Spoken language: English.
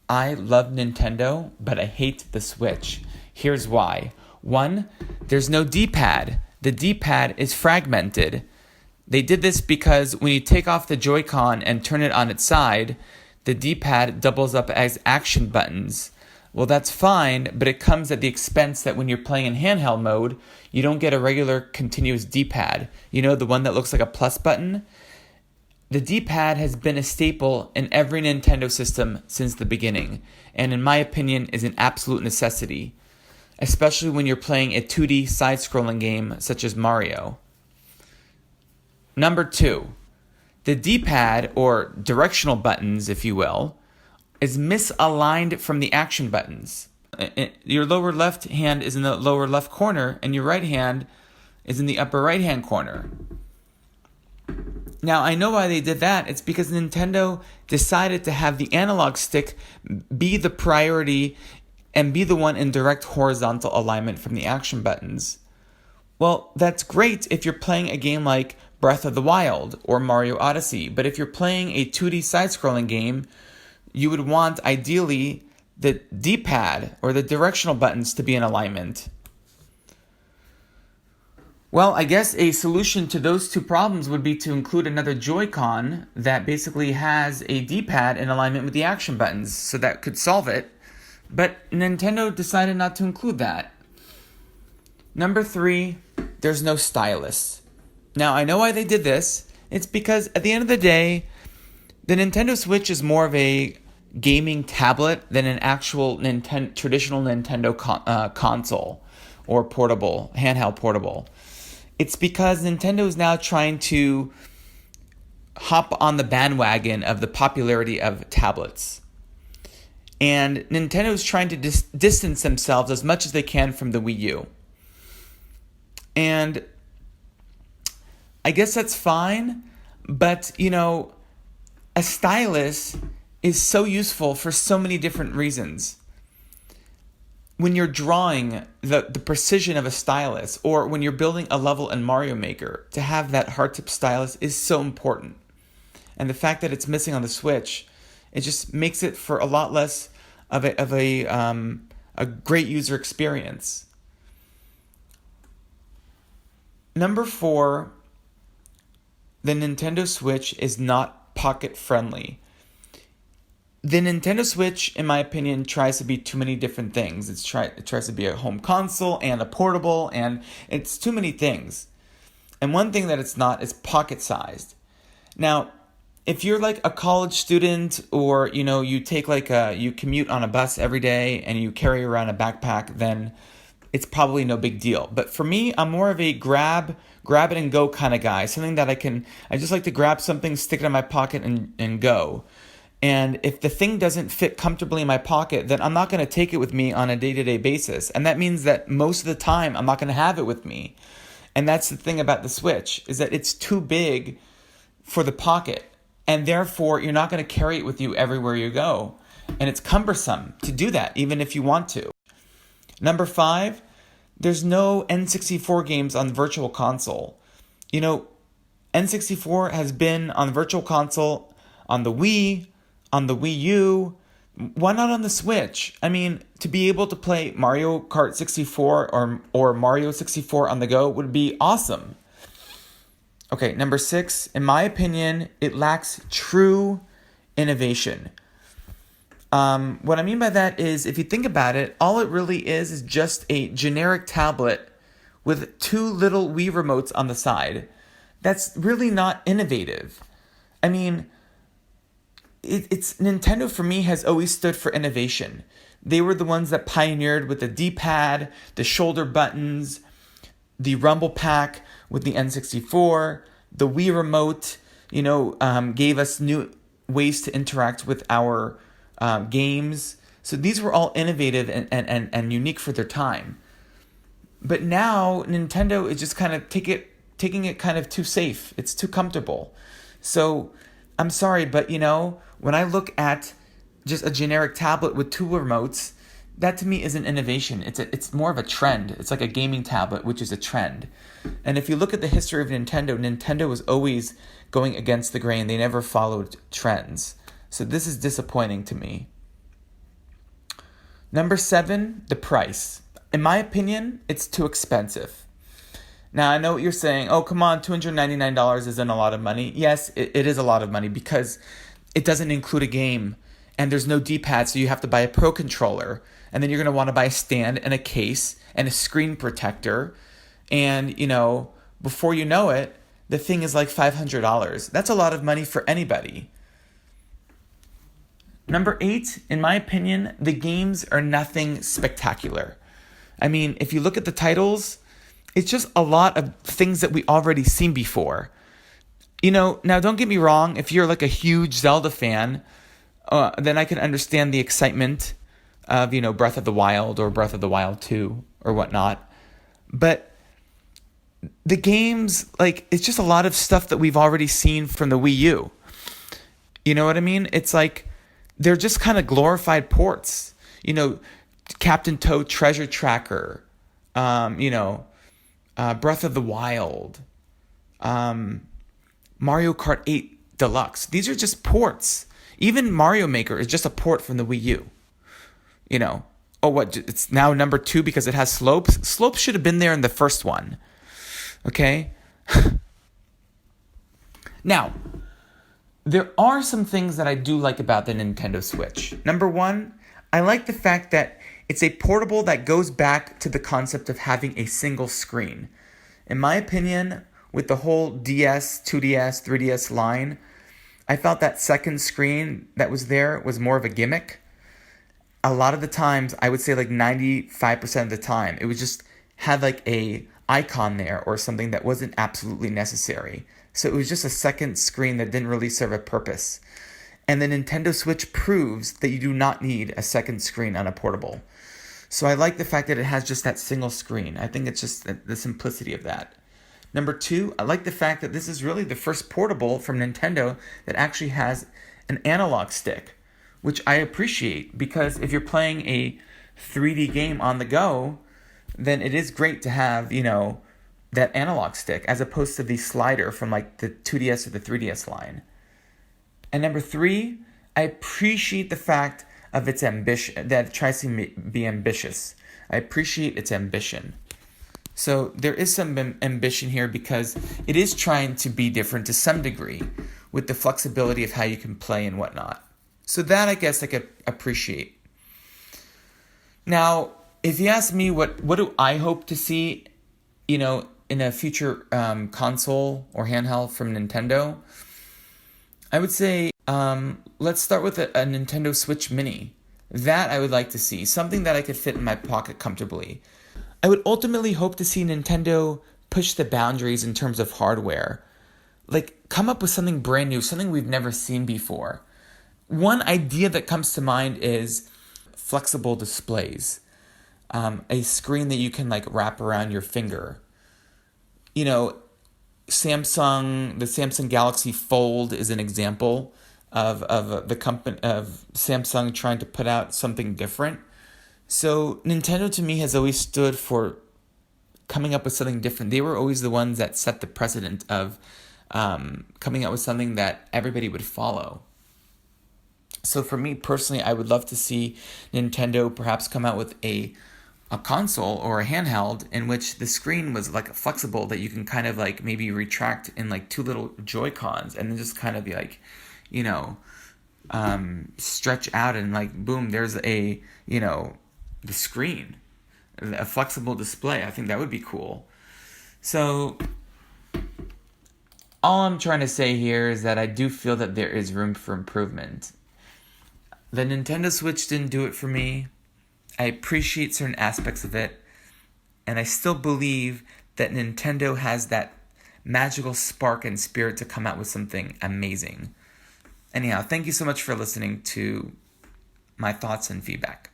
I love Nintendo, but I hate the Switch. Here's why. One, there's no D-pad. The D-pad is fragmented. They did this because when you take off the Joy-Con and turn it on its side, the D-pad doubles up as action buttons. Well, that's fine, but it comes at the expense that when you're playing in handheld mode, you don't get a regular continuous D-pad. You know, the one that looks like a plus button? The D-pad has been a staple in every Nintendo system since the beginning, and in my opinion is an absolute necessity, especially when you're playing a 2D side-scrolling game such as Mario. Number 2, the D-pad, or directional buttons if you will, is misaligned from the action buttons. Your lower left hand is in the lower left corner, and your right hand is in the upper right hand corner. Now, I know why they did that. It's because Nintendo decided to have the analog stick be the priority and be the one in direct horizontal alignment from the action buttons. Well, that's great if you're playing a game like Breath of the Wild or Mario Odyssey, but if you're playing a 2D side-scrolling game, you would want, ideally, the D-pad or the directional buttons to be in alignment. Well, I guess a solution to those two problems would be to include another Joy-Con that basically has a D-pad in alignment with the action buttons, so that could solve it. But Nintendo decided not to include that. Number 3, there's no stylus. Now, I know why they did this. It's because at the end of the day, the Nintendo Switch is more of a gaming tablet than an actual traditional Nintendo console or portable, handheld portable. It's because Nintendo is now trying to hop on the bandwagon of the popularity of tablets. And Nintendo is trying to distance themselves as much as they can from the Wii U. And I guess that's fine, but, you know, a stylus is so useful for so many different reasons. When you're drawing, the precision of a stylus, or when you're building a level in Mario Maker, to have that hardtip stylus is so important. And the fact that it's missing on the Switch, it just makes it for a lot less of a great user experience. Number 4, the Nintendo Switch is not pocket friendly. The Nintendo Switch, in my opinion, tries to be too many different things. It tries to be a home console and a portable, and it's too many things. And one thing that it's not is pocket-sized. Now, if you're like a college student, or you take you commute on a bus every day and you carry around a backpack, then it's probably no big deal. But for me, I'm more of a grab it and go kind of guy. Something that I just like to grab something, stick it in my pocket and go. And if the thing doesn't fit comfortably in my pocket, then I'm not going to take it with me on a day-to-day basis. And that means that most of the time, I'm not going to have it with me. And that's the thing about the Switch, is that it's too big for the pocket. And therefore, you're not going to carry it with you everywhere you go. And it's cumbersome to do that, even if you want to. Number 5, there's no N64 games on Virtual Console. N64 has been on Virtual Console on the Wii, on the Wii U. Why not on the Switch? I mean, to be able to play Mario Kart 64 or Mario 64 on the go would be awesome. Okay, number 6, in my opinion, it lacks true innovation. What I mean by that is, if you think about it, all it really is just a generic tablet with 2 little Wii remotes on the side. That's really not innovative. I mean, it's Nintendo, for me, has always stood for innovation. They were the ones that pioneered with the D-pad, the shoulder buttons, the Rumble Pack with the N64, the Wii Remote, gave us new ways to interact with our games. So these were all innovative and unique for their time. But now Nintendo is just kind of taking it kind of too safe. It's too comfortable. So I'm sorry, but when I look at just a generic tablet with 2 remotes, that to me isn't innovation. It's more of a trend. It's like a gaming tablet, which is a trend. And if you look at the history of Nintendo was always going against the grain. They never followed trends. So this is disappointing to me. Number 7, the price. In my opinion, it's too expensive. Now, I know what you're saying. Oh, come on, $299 isn't a lot of money. Yes, it is a lot of money because it doesn't include a game and there's no D-pad, so you have to buy a Pro controller. And then you're going to want to buy a stand and a case and a screen protector. And, before you know it, the thing is like $500. That's a lot of money for anybody. Number 8, in my opinion, the games are nothing spectacular. I mean, if you look at the titles, it's just a lot of things that we already seen before. Now don't get me wrong, if you're like a huge Zelda fan, then I can understand the excitement of, Breath of the Wild or Breath of the Wild 2 or whatnot. But the games, it's just a lot of stuff that we've already seen from the Wii U. You know what I mean? It's like they're just kind of glorified ports. Captain Toad Treasure Tracker, Breath of the Wild, Mario Kart 8 Deluxe. These are just ports. Even Mario Maker is just a port from the Wii U. It's now number 2 because it has slopes? Slopes should have been there in the first one. Okay? Now, there are some things that I do like about the Nintendo Switch. Number 1, I like the fact that it's a portable that goes back to the concept of having a single screen. In my opinion, with the whole DS, 2DS, 3DS line, I felt that second screen that was there was more of a gimmick. A lot of the times, I would say 95% of the time, it was just had a icon there or something that wasn't absolutely necessary. So it was just a second screen that didn't really serve a purpose. And the Nintendo Switch proves that you do not need a second screen on a portable. So I like the fact that it has just that single screen. I think it's just the simplicity of that. Number 2, I like the fact that this is really the first portable from Nintendo that actually has an analog stick, which I appreciate because if you're playing a 3D game on the go, then it is great to have, that analog stick as opposed to the slider from the 2DS or the 3DS line. And number 3, I appreciate the fact of its ambition, that it tries to be ambitious. I appreciate its ambition. So there is some ambition here because it is trying to be different to some degree with the flexibility of how you can play and whatnot. So that I guess I could appreciate. Now, if you ask me what do I hope to see, in a future console or handheld from Nintendo, I would say let's start with a Nintendo Switch Mini. That I would like to see, something that I could fit in my pocket comfortably. I would ultimately hope to see Nintendo push the boundaries in terms of hardware. Come up with something brand new, something we've never seen before. One idea that comes to mind is flexible displays. A screen that you can wrap around your finger. The Samsung Galaxy Fold is an example of the company of Samsung trying to put out something different. So Nintendo to me has always stood for coming up with something different. They were always the ones that set the precedent of coming up with something that everybody would follow. So for me personally, I would love to see Nintendo perhaps come out with a console or a handheld in which the screen was flexible that you can kind of maybe retract in 2 little Joy-Cons and then just kind of be stretch out and boom, there's the screen, a flexible display. I think that would be cool. So all I'm trying to say here is that I do feel that there is room for improvement. The Nintendo Switch didn't do it for me. I appreciate certain aspects of it, and I still believe that Nintendo has that magical spark and spirit to come out with something amazing. Anyhow, thank you so much for listening to my thoughts and feedback.